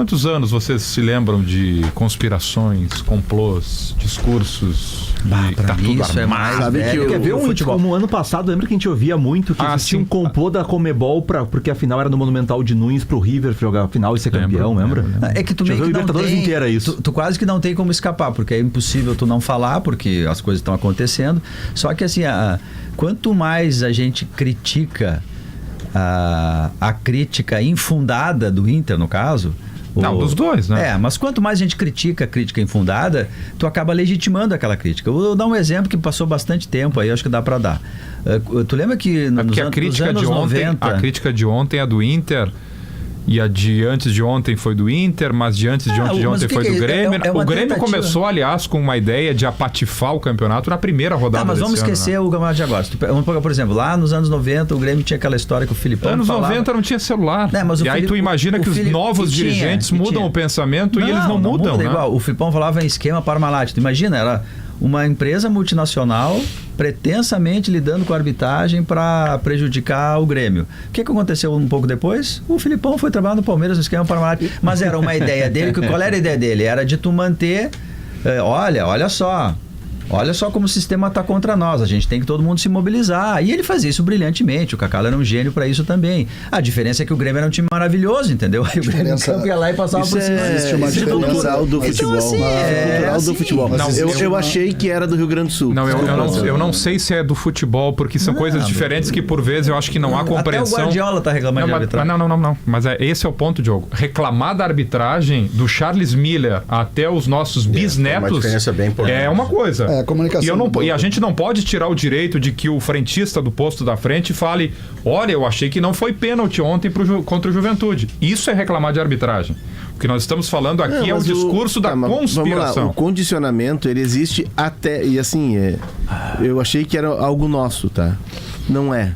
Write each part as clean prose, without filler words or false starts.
quantos anos vocês se lembram de conspirações, complôs, discursos? Pra mim isso é mais velho. Quer ver futebol. no ano passado, lembra que a gente ouvia muito que existia um complô da Comebol porque a final era no Monumental de Nunes pro River jogar a final e ser campeão, lembra? É que tu meio que não Libertadores tem, inteira isso. tu quase que não tem como escapar, porque é impossível tu não falar, porque as coisas estão acontecendo. Só que assim, quanto mais a gente critica a crítica infundada do Inter, no caso... Não, dos dois, né? Mas quanto mais a gente critica a crítica infundada, tu acaba legitimando aquela crítica. Eu vou dar um exemplo que passou bastante tempo aí, acho que dá pra dar. Tu lembra que nos anos 90... A crítica de ontem é do Inter... E a de antes de ontem foi do Inter, mas de antes de ontem foi do Grêmio. O Grêmio começou, aliás, com uma ideia de apatifar o campeonato na primeira rodada. Mas vamos esquecer o campeonato de agora. Vamos pegar, por exemplo, lá nos anos 90, o Grêmio tinha aquela história que o Filipão anos falava... 90 não tinha celular. Mas aí tu imagina que os novos dirigentes mudam o pensamento e eles não mudam, né? Igual. O Filipão falava em esquema Parmalat. Tu imagina, era uma empresa multinacional pretensamente lidando com a arbitragem para prejudicar o Grêmio. O que aconteceu um pouco depois? O Filipão foi trabalhar no Palmeiras no esquema Parmalat. Mas era uma ideia dele. Qual era a ideia dele? Era de tu manter... Olha só como o sistema está contra nós. A gente tem que todo mundo se mobilizar. E ele fazia isso brilhantemente. O Cacala era um gênio para isso também. A diferença é que o Grêmio era um time maravilhoso, entendeu? Aí o Grêmio ia lá e passava por cima. Existe uma cultural do futebol. Cultural do futebol. Eu achei que era do Rio Grande do Sul. Não, eu não sei se é do futebol, porque são coisas diferentes que por vezes eu acho que não há compreensão. Até o Guardiola tá reclamando de arbitragem. Não. Mas esse é o ponto, Diogo. Reclamar da arbitragem do Charles Miller até os nossos bisnetos uma diferença bem importante. É uma coisa. Comunicação. E a gente não pode tirar o direito de que o frentista do posto da frente fale: olha, eu achei que não foi pênalti ontem contra o Juventude. Isso é reclamar de arbitragem. O que nós estamos falando aqui é o discurso da conspiração. Vamos lá, o condicionamento, ele existe até... E assim, eu achei que era algo nosso, tá? Não é.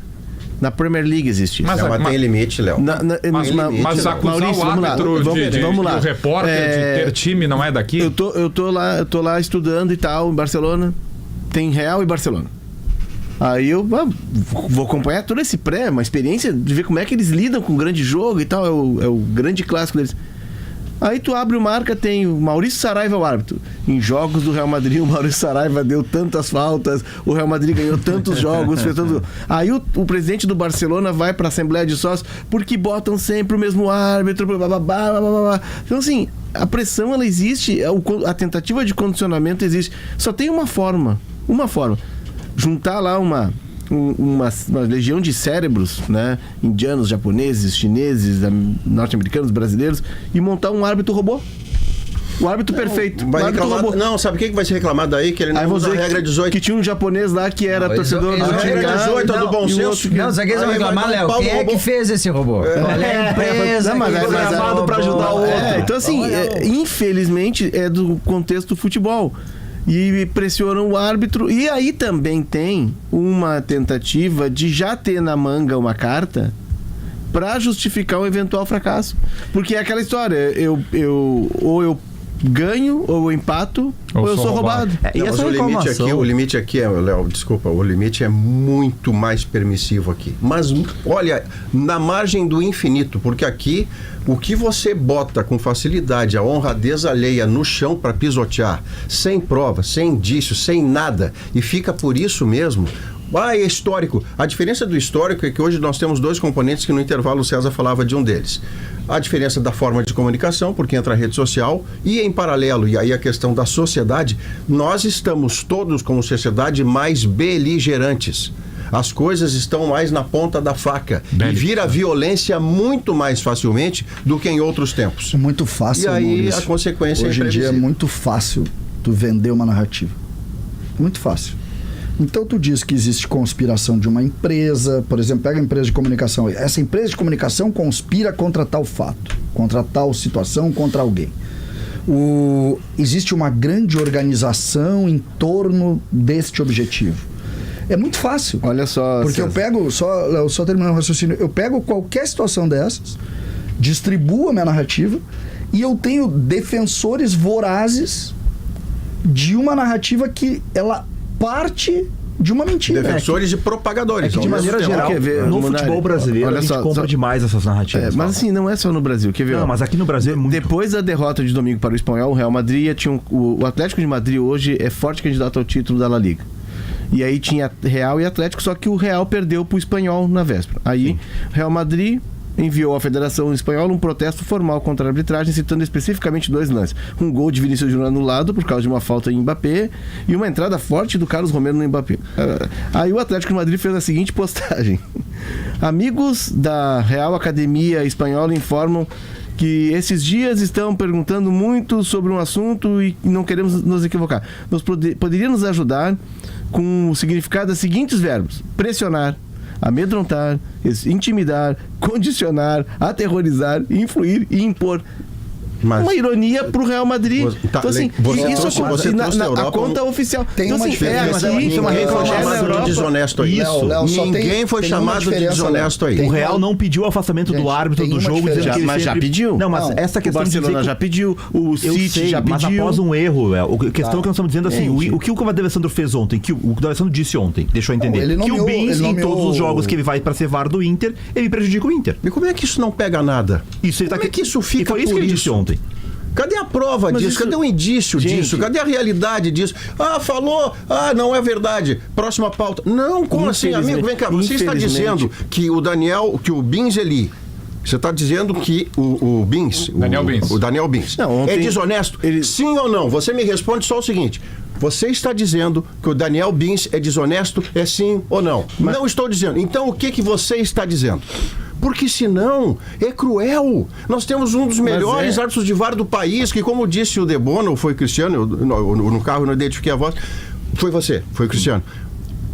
Na Premier League existe isso. Mas tem limite, Léo. Mas acusar Maurício, o árbitro vamos lá. o repórter de ter time não é daqui? Eu tô lá estudando e tal, em Barcelona. Tem Real e Barcelona. Aí eu vou acompanhar todo esse uma experiência de ver como é que eles lidam com o grande jogo e tal. É o grande clássico deles. Aí tu abre o Marca, tem o Maurício Saraiva, o árbitro. Em jogos do Real Madrid, o Maurício Saraiva deu tantas faltas, o Real Madrid ganhou tantos jogos, fez tanto... Aí o presidente do Barcelona vai pra Assembleia de Sócios porque botam sempre o mesmo árbitro, blá, blá, blá, blá, blá. Então assim, a pressão ela existe, a tentativa de condicionamento existe. Só tem uma forma. Juntar lá uma legião de cérebros, né? Indianos, japoneses, chineses, norte-americanos, brasileiros, e montar um árbitro robô. O árbitro perfeito. Vai reclamar, não, sabe o que vai ser reclamado daí? Que ele não usa a regra 18. Que tinha um japonês lá que era torcedor do a regra 18 do bom senso. Não, sabe o que eles vão reclamar, Léo? Quem é que fez esse robô? Qual é a empresa que foi gravado para ajudar o outro? Então assim, infelizmente é do contexto do futebol. E pressionam o árbitro. E aí também tem uma tentativa de já ter na manga uma carta para justificar um eventual fracasso. Porque é aquela história, ou eu ganho, ou eu empato, ou eu sou roubado. Mas o limite aqui, Léo, desculpa, o limite é muito mais permissivo aqui. Mas, olha, na margem do infinito, porque aqui, o que você bota com facilidade, a honradez alheia no chão para pisotear, sem prova, sem indício, sem nada, e fica por isso mesmo... é histórico. A diferença do histórico é que hoje nós temos dois componentes que no intervalo o César falava de um deles. A diferença da forma de comunicação, porque entra a rede social, e em paralelo, e aí a questão da sociedade, nós estamos todos como sociedade mais beligerantes. As coisas estão mais na ponta da faca. E vira violência muito mais facilmente do que em outros tempos. É muito fácil, e aí Maurício. A consequência hoje em dia é muito fácil tu vender uma narrativa. Muito fácil. Então tu diz que existe conspiração de uma empresa, por exemplo, pega a empresa de comunicação. Essa empresa de comunicação conspira contra tal fato, contra tal situação, contra alguém. Existe uma grande organização em torno deste objetivo. É muito fácil. Olha só. Porque eu pego, só terminando o raciocínio, eu pego qualquer situação dessas, distribuo a minha narrativa e eu tenho defensores vorazes de uma narrativa que ela parte de uma mentira. Defensores e propagadores. É que de maneira geral, no futebol brasileiro, a gente compra demais essas narrativas. Mas assim, não é só no Brasil. Quer ver? Não, mas aqui no Brasil é muito... Depois da derrota de domingo para o Espanhol, o Real Madrid tinha o Atlético de Madrid hoje é forte candidato ao título da La Liga. E aí tinha Real e Atlético, só que o Real perdeu para o Espanhol na véspera. Aí, o Real Madrid enviou à Federação Espanhola um protesto formal contra a arbitragem, citando especificamente 2 lances. Um gol de Vinícius Júnior anulado por causa de uma falta em Mbappé e uma entrada forte do Carlos Romero no Mbappé. Aí o Atlético de Madrid fez a seguinte postagem: amigos da Real Academia Espanhola informam que esses dias estão perguntando muito sobre um assunto e não queremos nos equivocar. Poderia nos ajudar com o significado dos seguintes verbos: pressionar, amedrontar, intimidar, condicionar, aterrorizar, influir e impor. Uma ironia pro Real Madrid. Então, assim, isso na conta oficial. Tem uma diferença. Ninguém foi chamado de desonesto aí. Ninguém foi chamado de desonesto aí. O Real não pediu o afastamento do árbitro do jogo, dizendo que ele mas já pediu. Não, mas essa questão o Barcelona já pediu, o City já pediu. Mas após um erro, a questão que nós estamos dizendo assim, o que o D'Alessandro fez ontem, o D'Alessandro disse ontem, deixou eu entender, que o Bins, em todos os jogos que ele vai para ser VAR do Inter, ele prejudica o Inter. E como é que isso não pega nada? Como é que isso fica? E foi isso que ele disse ontem. Cadê a prova disso? Cadê o indício disso? Cadê a realidade disso? Falou, não é verdade. Próxima pauta. Não, como assim, amigo? Vem cá, você está dizendo que o Bins Eli, você está dizendo que o Bins, o Daniel Bins, é desonesto? Sim ou não? Você me responde só o seguinte: você está dizendo que o Daniel Bins é desonesto? É sim ou não? Não estou dizendo. Então o que você está dizendo? Porque senão é cruel. Nós temos um dos melhores árbitros de VAR do país, que, como disse o Debono, ou foi o Cristiano, no carro eu não identifiquei a voz, foi o Cristiano.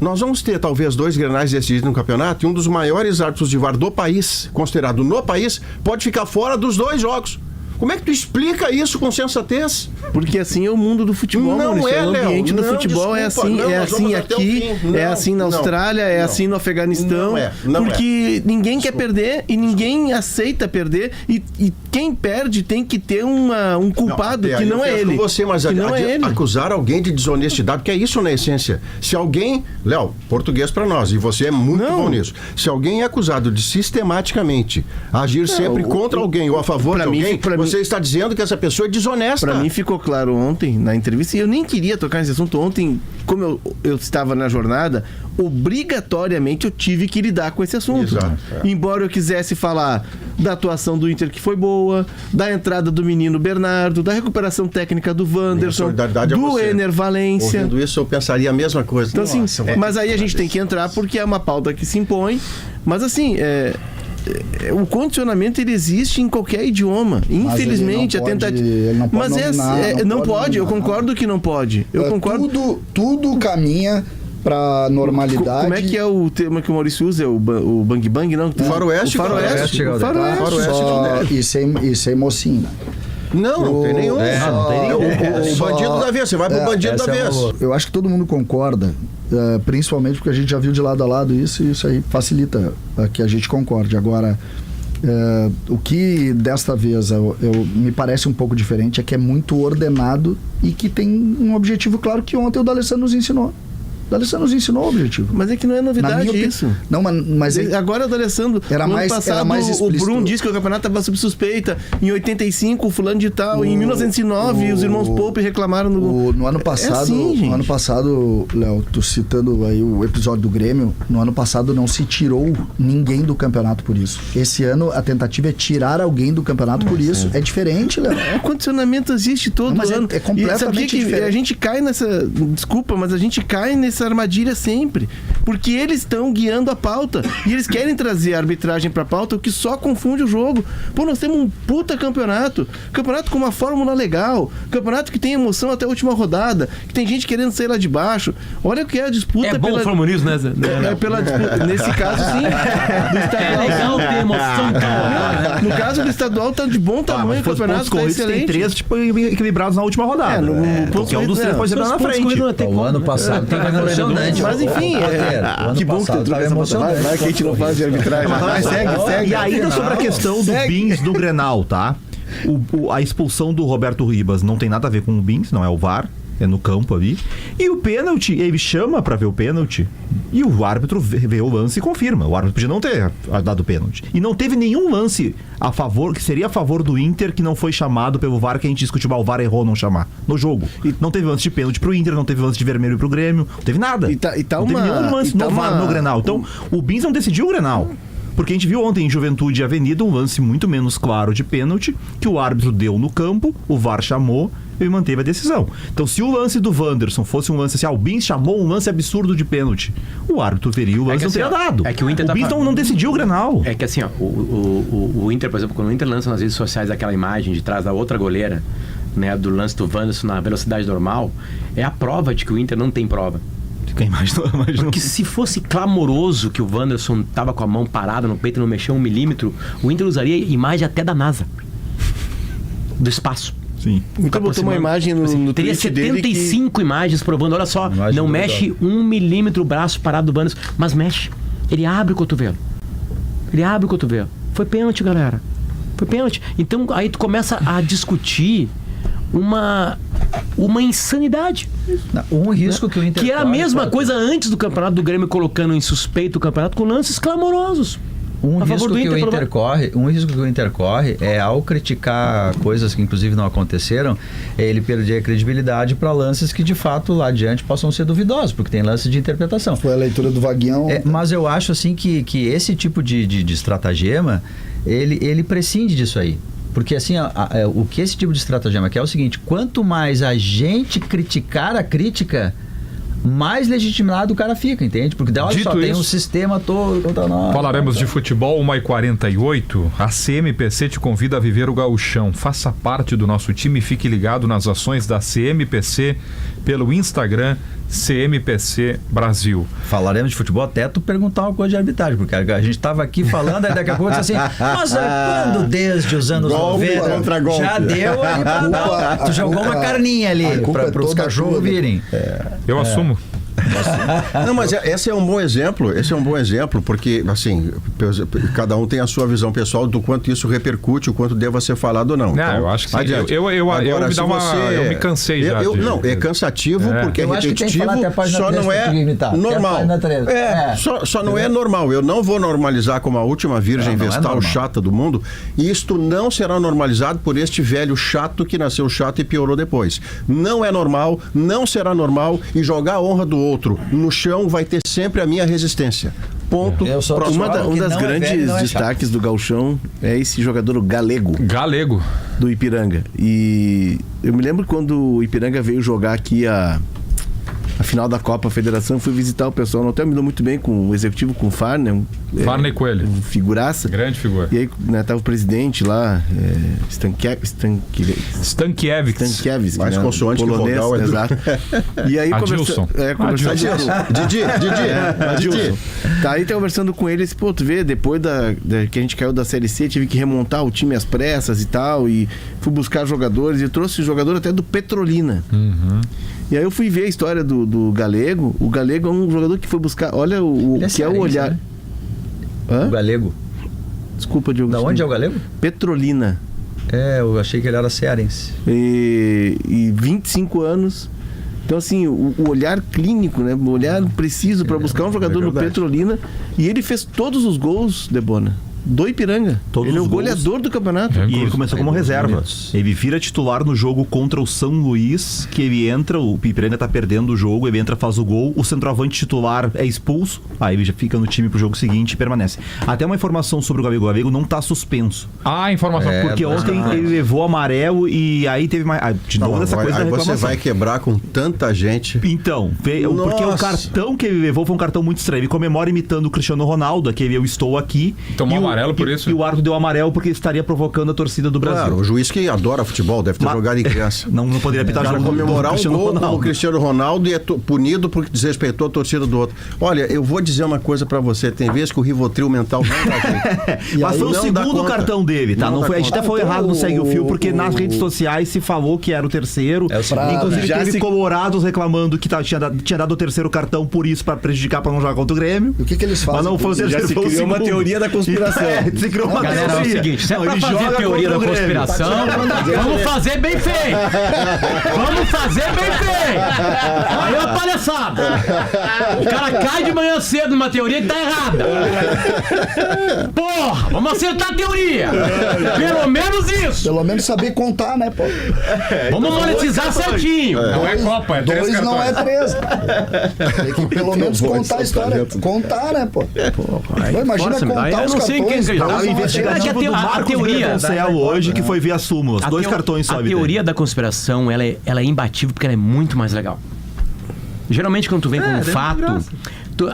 Nós vamos ter talvez 2 Grenais decididos no campeonato, e um dos maiores árbitros de VAR do país, considerado no país, pode ficar fora dos 2 jogos. Como é que tu explica isso com sensatez? Porque assim é o mundo do futebol, não é, o ambiente do futebol desculpa, é assim aqui, é assim na Austrália, é assim no Afeganistão, porque ninguém quer perder e ninguém aceita perder, e quem perde tem que ter um culpado que não é ele. Mas não é ele. Acusar alguém de desonestidade, porque é isso na essência. Se alguém, Léo, português para nós, e você é muito bom nisso, se alguém é acusado de sistematicamente agir sempre contra alguém ou a favor de alguém, você está dizendo que essa pessoa é desonesta. Para mim ficou claro ontem na entrevista, e eu nem queria tocar nesse assunto ontem, como eu estava na jornada, obrigatoriamente eu tive que lidar com esse assunto. Exato. Embora eu quisesse falar da atuação do Inter, que foi boa, da entrada do menino Bernardo, da recuperação técnica do Wanderson, do Ener Valencia. Ouvindo isso, eu pensaria a mesma coisa. Então, assim, mas aí a gente tem que entrar porque é uma pauta que se impõe, mas assim, o condicionamento ele existe em qualquer idioma. Infelizmente, a tentativa. Não pode, eu concordo que não pode. Tudo caminha para normalidade. Como é que é o termo que o Maurício usa? O bang bang, não? Faroeste. Isso é mocinho. Não tem nenhum. Não tem nenhum. O bandido da vez, você vai pro bandido da vez. Eu acho que todo mundo concorda, principalmente porque a gente já viu de lado a lado isso, e isso aí facilita que a gente concorde. Agora, o que desta vez me parece um pouco diferente é que é muito ordenado e que tem um objetivo claro que ontem o D'Alessandro nos ensinou. O D'Alessandro nos ensinou o objetivo. Mas é que não é novidade isso. Não, mas agora o D'Alessandro, era mais explícito. O Bruno disse que o campeonato estava sob suspeita. Em 85, o fulano de tal. Em 1909, os irmãos Pope reclamaram no ano passado. No ano passado, Léo, tô citando aí o episódio do Grêmio. No ano passado não se tirou ninguém do campeonato por isso. Esse ano a tentativa é tirar alguém do campeonato por isso. É diferente, Léo. O condicionamento existe todo ano. É completamente diferente. A gente cai nessa. Desculpa, mas a gente cai nessa armadilha sempre, porque eles estão guiando a pauta e eles querem trazer a arbitragem pra pauta, o que só confunde o jogo. Pô, nós temos um puta campeonato com uma fórmula legal, campeonato que tem emoção até a última rodada, que tem gente querendo sair lá de baixo. Olha o que é a disputa. É bom pela... nisso, né? Pela disputa. Nesse caso, sim. É legal ter emoção. No caso do estadual, tá de bom tamanho, o campeonato tá excelente. Tem 3 equilibrados na última rodada. Porque um dos 3 pode ser na frente. O ano passado tava emocionante. Mas enfim, que bom que tu emocionante. Vai que a gente não faz de arbitragem. Mas segue. E ainda sobre a questão do Bins do Grenal, tá? A expulsão do Roberto Ribas não tem nada a ver com o Bins, não é o VAR. no campo ali. E o pênalti, ele chama pra ver o pênalti e o árbitro vê o lance e confirma. O árbitro podia não ter dado o pênalti. E não teve nenhum lance a favor, que seria a favor do Inter, que não foi chamado pelo VAR, que a gente discutiu, o VAR errou não chamar no jogo. Não teve lance de pênalti pro Inter, não teve lance de vermelho pro Grêmio, não teve nada. Não teve nenhum lance no VAR no Grenal. Então, o Bins não decidiu o Grenal. Porque a gente viu ontem em Juventude e Avenida um lance muito menos claro de pênalti, que o árbitro deu no campo, o VAR chamou e manteve a decisão. Então, se o lance do Wanderson fosse um lance assim, o Bins chamou um lance absurdo de pênalti, o árbitro veria o lance não teria dado. É que o Inter Bins não decidiu o Grenal. É que assim, ó, o Inter, por exemplo, quando o Inter lança nas redes sociais aquela imagem de trás da outra goleira, né, do lance do Wanderson na velocidade normal, é a prova de que o Inter não tem prova. Porque se fosse clamoroso que o Wanderson tava com a mão parada no peito e não mexeu 1 milímetro, o Inter usaria imagem até da NASA, do espaço. Sim. Então botou uma imagem no teria 75 imagens provando, olha só, não mexe 1 milímetro o braço parado do Wanderson, mas mexe. Ele abre o cotovelo. Foi pênalti, galera. Foi pênalti. Então aí tu começa a discutir uma insanidade. Um risco que o Inter que era a mesma coisa antes do campeonato do Grêmio colocando em suspeito o campeonato com lances clamorosos. Um risco que o Inter corre é, ao criticar coisas que inclusive não aconteceram, é ele perder a credibilidade para lances que de fato lá adiante possam ser duvidosos, porque tem lances de interpretação. Foi a leitura do Vaguinho. Mas eu acho assim que esse tipo de estratagema, ele prescinde disso aí. Porque assim, o que esse tipo de estratagema quer é o seguinte: quanto mais a gente criticar a crítica, mais legitimado o cara fica, entende? Porque olha Dito só, tem isso, um sistema todo contra nós. Falaremos de futebol, 1h48. A CMPC te convida a viver o gauchão. Faça parte do nosso time e fique ligado nas ações da CMPC pelo Instagram CMPC Brasil. Falaremos de futebol até tu perguntar uma coisa de arbitragem, porque a gente estava aqui falando, aí daqui a pouco assim, mas quando desde os anos 90 já deu aí pra dar. Tu jogou uma carninha ali para os cachorros virem. Eu assumo. Não, mas esse é um bom exemplo. Esse é um bom exemplo, porque, assim, cada um tem a sua visão pessoal do quanto isso repercute, o quanto deva ser falado ou não. Não, eu acho que sim. Eu me cansei já. Não, é cansativo porque é repetitivo, só não é normal. Só não é normal. Eu não vou normalizar como a última virgem vestal chata do mundo, e isto não será normalizado por este velho chato que nasceu chato e piorou depois. Não é normal, não será normal, e jogar a honra do outro no chão vai ter sempre a minha resistência. Ponto. Um das grandes destaques do gauchão é esse jogador Galego do Ipiranga. E eu me lembro quando o Ipiranga veio jogar aqui a final da Copa Federação, eu fui visitar o pessoal no hotel, me deu muito bem com o executivo, com o Farney. Farney Coelho. Figuraça. Grande figura. E aí, né, tava o presidente lá, Stankiewicz. Mais consoante polonês, que vogal. Exato. E aí Adilson. Didi. Tá aí, tá conversando com ele, pô, tu vê, depois que a gente caiu da Série C, tive que remontar o time às pressas e tal, e fui buscar jogadores, e trouxe jogador até do Petrolina. E aí eu fui ver a história do Galego. O Galego é um jogador que foi buscar. Olha o que é o olhar. O Galego. Desculpa, Diogo. Da onde é o Galego? Petrolina. Eu achei que ele era cearense. E 25 anos. Então, assim, o olhar clínico, né? O olhar preciso para buscar um jogador no Petrolina. E ele fez todos os gols, Debona, do Ipiranga. Ele é o goleador do campeonato. E ele começou como reserva. Ele vira titular no jogo contra o São Luís, que ele entra, o Ipiranga tá perdendo o jogo, ele entra, faz o gol, o centroavante titular é expulso, aí ele já fica no time pro jogo seguinte e permanece. Até uma informação sobre o Gabigol. O Gabigol não tá suspenso. Informação. Porque ontem ele levou amarelo e aí teve mais... De novo essa coisa da reclamação. Você vai quebrar com tanta gente. Então, porque o cartão que ele levou foi um cartão muito estranho. Ele comemora imitando o Cristiano Ronaldo, aquele eu estou aqui. Tomou amarelo por isso? E o árbitro deu amarelo porque estaria provocando a torcida do Brasil. Claro, o juiz que adora futebol, deve ter jogado em criança. Não poderia apitar jogo. Comemorar um gol com o Cristiano Ronaldo e é punido porque desrespeitou a torcida do outro. Olha, eu vou dizer uma coisa pra você, tem vezes que o Rivotril mental não dá jeito. Mas foi o segundo cartão dele, tá? Não foi, a gente até falou errado no Segue o Fio, porque nas redes sociais se falou que era o terceiro. Inclusive teve colorados reclamando que tinha dado o terceiro cartão por isso, pra prejudicar, pra não jogar contra o Grêmio. O que eles fazem? Mas não foi o terceiro, já se criou uma teoria da conspiração. Você criou uma Galera, é o seguinte, se é pra ele fazer joga teoria da contra o Grêmio. conspiração, vamos fazer bem feito. Vamos fazer bem feito. Aí é uma palhaçada. O cara cai de manhã cedo numa teoria que tá errada. Porra, vamos acertar a teoria. Pelo menos isso. Pelo menos saber contar, né, pô? Vamos monetizar certinho. Não é Copa, é 3 Dois não é cartões. 3. Tem que pelo menos contar a história. Contar, né, pô? Imagina força, contar aí eu os não sei em quem cartões. acreditar. Dois A não é investigativa A do Marcos teoria Bertoncello hoje, que foi via súmulas. 2 cartões só. A teoria da conspiração, ela é imbatível porque ela é muito mais legal. Geralmente quando tu vem com um fato,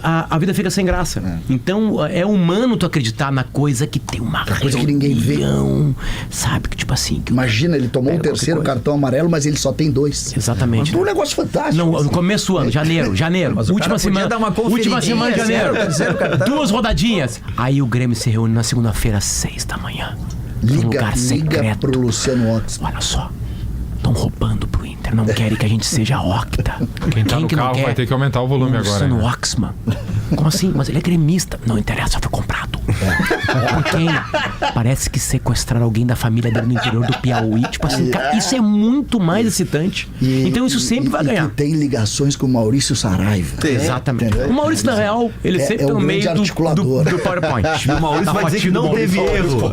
a vida fica sem graça. Então é humano tu acreditar na coisa que tem uma coisa que ninguém vê. Sabe? Que tipo assim... Que Imagina, ele tomou Pega o terceiro qualquer coisa. cartão amarelo, mas ele só tem 2. Exatamente. Foi um negócio fantástico. Não, no começo do ano, janeiro. Mas o Última cara podia semana, dar uma última semana de janeiro. terceiro cartão. 2 rodadinhas. Aí o Grêmio se reúne na segunda-feira às 6 da manhã. Num Liga lugar secreto. pro Luciano Ox. Olha só. Estão roubando pro Inter. Não querem que a gente seja octa. Quem tá no que não carro quer? vai ter que aumentar o volume agora. Luciano Hein? Oxman. Como assim? Mas ele é gremista. Não interessa, foi comprado. Por quem? Parece que sequestraram alguém da família dele no interior do Piauí. Tipo assim, cara, isso é muito mais excitante. Então isso sempre vai ganhar. E tem ligações com o Maurício Saraiva. Exatamente. Entendeu? O Maurício, na real, ele sempre é tá o no grande meio articulador. do PowerPoint. O Maurício vai dizer que não teve erro.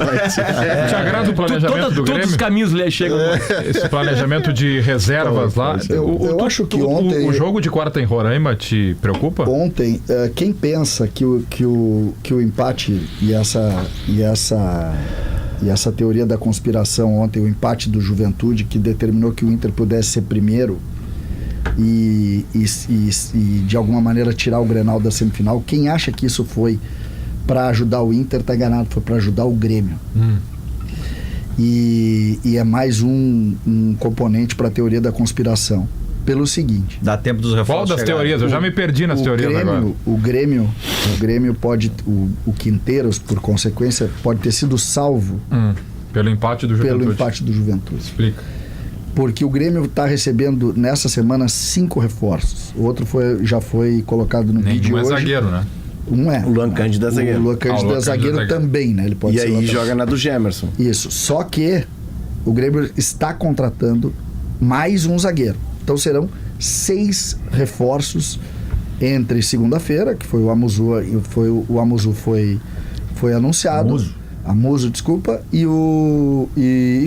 Te agrada o planejamento do Todos os Grêmio? caminhos chegam. Esse planejamento de reservas lá. Eu acho que ontem... O jogo de quarta em Roraima te preocupa? Ontem, quem pensa que o empate e essa teoria da conspiração ontem, o empate do Juventude, que determinou que o Inter pudesse ser primeiro e de alguma maneira tirar o Grenal da semifinal, quem acha que isso foi para ajudar o Inter tá enganado, foi para ajudar o Grêmio. E é mais um componente para a teoria da conspiração. Pelo seguinte... Dá tempo dos reforços. Qual das chegarem. teorias? Eu já me perdi nas teorias agora. O Grêmio pode... O Quinteiros, por consequência, pode ter sido salvo Pelo empate do Juventude. pelo empate do Juventude. Explica. Porque o Grêmio está recebendo, nessa semana, 5 reforços. O outro já foi colocado no vídeo Nenhum é hoje. zagueiro, né? Um é. O Luan Cândido é zagueiro. O Luan Cândido é zagueiro também, né? Ele pode E ser aí lateral. joga na do Gemerson. Isso. Só que o Grêmio está contratando mais um zagueiro. Então serão 6 reforços entre segunda-feira, que foi o Amuzu, foi anunciado. Amuzu, desculpa, e o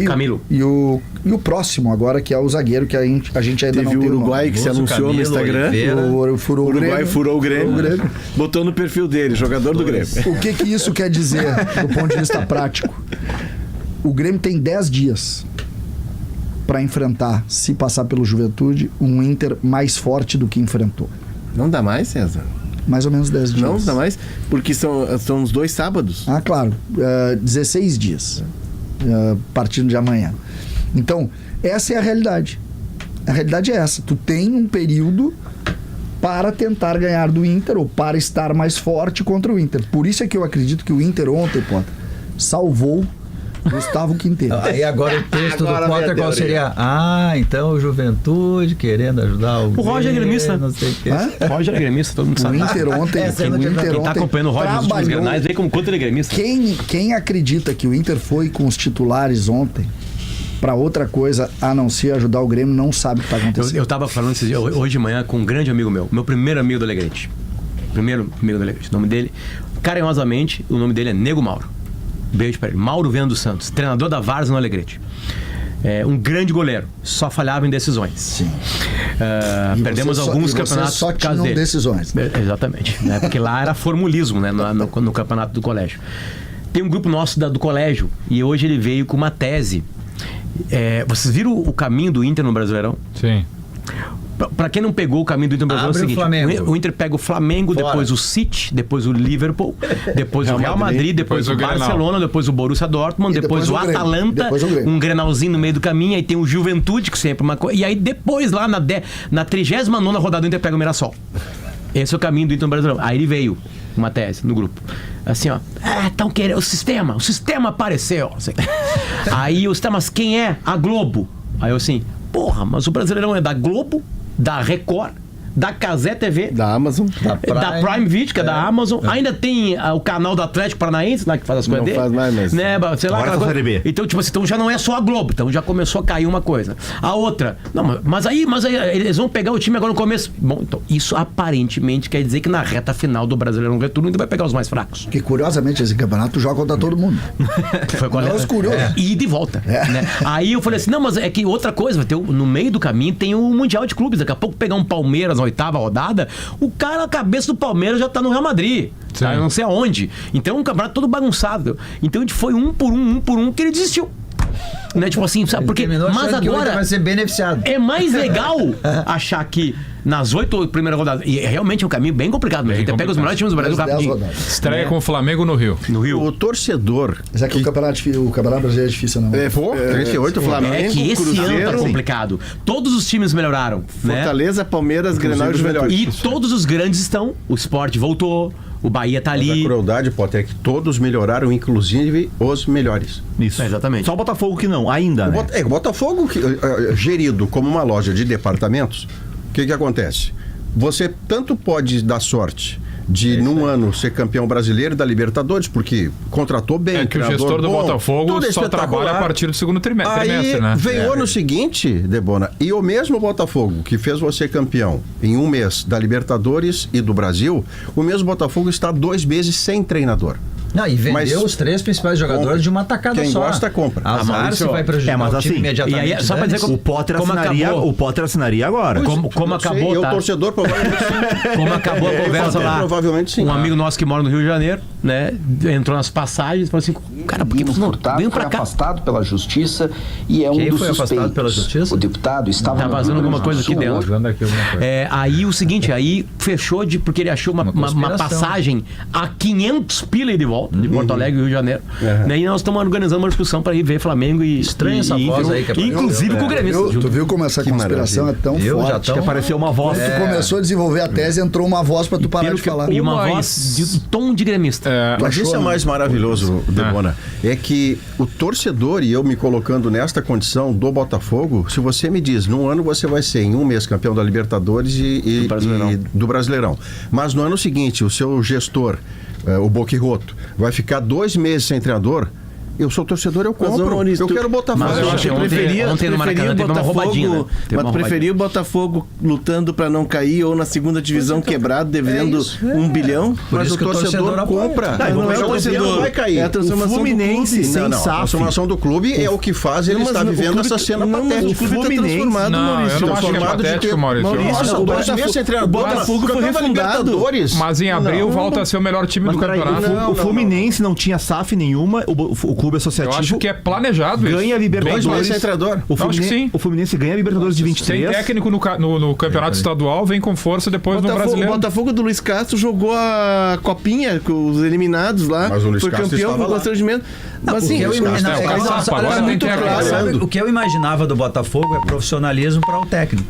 Camilo. E o próximo agora, que é o zagueiro, que a gente ainda Teve não tem o Uruguai que se Amuzu, anunciou no Camilo, Instagram. Oliveira. Furou O o Uruguai Grêmio. furou o Grêmio. Furou o Grêmio. Botou no perfil dele, jogador do Grêmio. O que isso quer dizer do ponto de vista prático? O Grêmio tem 10 dias para enfrentar, se passar pelo Juventude, um Inter mais forte do que enfrentou. Não dá mais, César? Mais ou menos 10 dias. Não dá mais? Porque são os 2 sábados. Ah, claro. 16 dias. Partindo de amanhã. Então, essa é a realidade. A realidade é essa. Tu tem um período para tentar ganhar do Inter ou para estar mais forte contra o Inter. Por isso é que eu acredito que o Inter ontem, Potter, salvou Gustavo Quinteiro. Aí agora o texto Agora do Potter qual seria? Então o Juventude querendo ajudar o Roger é gremista. não sei o quê. Hã? Roger é gremista, todo mundo O sabe. Inter ontem, Quem tá acompanhando o Roger nos últimos trabalhou. granais, vê como quanto ele é gremista. Quem acredita que o Inter foi com os titulares ontem para outra coisa a não ser ajudar o Grêmio não sabe o que está acontecendo. Eu tava falando esses dias, hoje de manhã com um grande amigo meu primeiro amigo do Alegrete. Primeiro amigo do Alegrete. O nome dele, carinhosamente, o nome dele é Nego Mauro. Beijo pra ele. Mauro Vendo dos Santos, treinador da Várzea no Alegrete. Um grande goleiro, só falhava em decisões. Sim. Perdemos alguns campeonatos só por causa tinham dele. decisões. Exatamente, né? Porque lá era formulismo, né? No campeonato do colégio. Tem um grupo nosso do colégio e hoje ele veio com uma tese. Vocês viram o caminho do Inter no Brasileirão? Sim. Pra quem não pegou o caminho do Inter no Brasileirão, é o seguinte: Flamengo. o Inter pega o Flamengo, Fora. depois o City, depois o Liverpool, depois o Real Madrid, depois o Grenal. Barcelona, depois o Borussia Dortmund, E depois o depois o Grêmio. Atalanta, Depois o Grêmio. um Grenalzinho no meio do caminho, aí tem o Juventude, que sempre é uma coisa. E aí depois, lá na 39ª rodada, o Inter pega o Mirassol. Esse é o caminho do Inter no Brasileirão. Aí ele veio uma tese no grupo. Assim, ó. Estão querendo. O sistema apareceu. Assim. Aí os temas, quem é? A Globo. Aí eu assim, porra, mas o Brasileirão é da Globo, da Record, da Cazé TV, Da Amazon. da Prime Video, que é da Amazon. Ainda tem o canal do Atlético Paranaense, lá que faz as coisas Não dele. faz mais, mas- Né, sei lá, Agora aquela tá coisa. Série B. Então, tipo assim, então já não é só a Globo. Então já começou a cair uma coisa. A outra, não, mas aí eles vão pegar o time agora no começo. Bom, então isso aparentemente quer dizer que na reta final do Brasileirão Retorno ainda vai pegar os mais fracos. Porque curiosamente esse campeonato joga contra todo mundo. Foi qual Nós curiosos. E de volta. Né? Aí eu falei assim, não, mas é que outra coisa, vai ter, no meio do caminho tem o Mundial de Clubes. Daqui a pouco pegar um Palmeiras na 8ª rodada, o cara, a cabeça do Palmeiras já tá no Real Madrid. Tá? Eu não sei aonde. Então é um campeonato todo bagunçado. Então a gente foi um por um, que ele desistiu. Né? Tipo assim, sabe? Porque, Terminou mas achando que o Inter agora vai ser beneficiado. é mais legal achar que nas 8 primeiras rodadas, e realmente é um caminho bem complicado, mas a gente pega os melhores times do Brasil Das 10 rapidinho. rodadas. Estreia com o Flamengo no Rio. No Rio. O torcedor. Mas é que o campeonato brasileiro é difícil, não. 38 Flamengo, É que esse ano tá Cruzeiro, complicado. Todos os times melhoraram, né? Fortaleza, Palmeiras, Grenal e Juventude. E todos os grandes estão. O Sport voltou, o Bahia tá A ali. crueldade, Potter, é que todos melhoraram, inclusive os melhores. Isso. É, exatamente. Só o Botafogo que não, ainda, né? O Botafogo, gerido como uma loja de departamentos, o que acontece? Você tanto pode dar sorte de, num ano, ser campeão brasileiro da Libertadores, porque contratou bem. É que o treinador gestor do bom, Botafogo tudo só trabalha espetacular. a partir do segundo trimestre, Aí né? veio o ano seguinte, Debona, e o mesmo Botafogo que fez você campeão em um mês da Libertadores e do Brasil, o mesmo Botafogo está 2 meses sem treinador. Não, e vendeu Mas- os 3 principais jogadores de uma tacada Quem só. gosta, compra. Azar Maurício, se vai prejudicar mas o time assim, imediatamente. e aí, só pra dizer dane-se. O Potter Como assinaria, acabou? o Potter assinaria agora. Como Não sei, acabou, eu, tá? torcedor, provavelmente sim. Como acabou a conversa lá, Provavelmente sim. um amigo nosso que mora no Rio de Janeiro, né, entrou nas passagens e falou assim, cara, por que você não vem pra cá? afastado pela justiça e é Quem um dos foi afastado suspeitos. pela justiça? O deputado estava Tá no vazando Rio alguma Grande do coisa aqui Sul dentro. hoje. Aí o seguinte, aí fechou porque ele achou uma conspiração. passagem a 500 pila e de volta, de Porto Alegre e Rio de Janeiro. Né, e nós estamos organizando uma discussão para ir ver Flamengo e... Estranha essa voz aí que apareceu. inclusive com o gremista. Tu viu como essa conspiração é tão Eu já forte? tão- Que apareceu uma voz. Quando tu começou a desenvolver a tese, entrou uma voz pra tu parar de falar. E uma Mas- voz de tom de gremista. Mas isso é mais maravilhoso, Debona. É que o torcedor, e eu me colocando nesta condição do Botafogo, se você me diz, num ano você vai ser em um mês campeão da Libertadores e do Brasileirão. Mas no ano seguinte, o seu gestor, o Boquirroto, vai ficar 2 meses sem treinador. Eu sou torcedor, eu Mas, compro. Maurício, Eu quero Botafogo. Mas eu acho que ontem no Maracanã teve uma roubadinha, né? Teve Mas uma preferia o Botafogo lutando pra não cair ou na segunda divisão quebrado, devendo 1 bilhão. Por Mas isso o que o torcedor torcedor apoia. compra. Não, não é o torcedor, não vai cair. é a transformação O Fluminense do clube. sem SAF. A transformação do clube é o que faz ele Não, mas estar o vivendo clube- essa cena não, mas patética. o clube tá transformado, Não, Maurício. eu não acho que é Transformado de patético, ter- Maurício. Maurício, Nossa, o o Botafogo sem treinador. Botafogo foi campeão da refundado. Libertadores. Mas em abril volta a ser o melhor time do Peraí, campeonato. o Fluminense não tinha SAF nenhuma, o clube Eu associativo acho que é planejado isso. ganha a Libertadores. 2 meses sem treinador. O Eu acho que sim. O Fluminense ganha a Libertadores de Sem 23. técnico no campeonato estadual, vem com força depois no O brasileiro. Botafogo do Luiz Castro jogou a copinha com os eliminados lá. Mas o Luiz foi Castro campeão estava com lá. constrangimento. Mas assim, O que eu imagina- é o olha caçapa, só, agora olha nem muito tem a claro. classe. O que eu imaginava do Botafogo é profissionalismo para o técnico.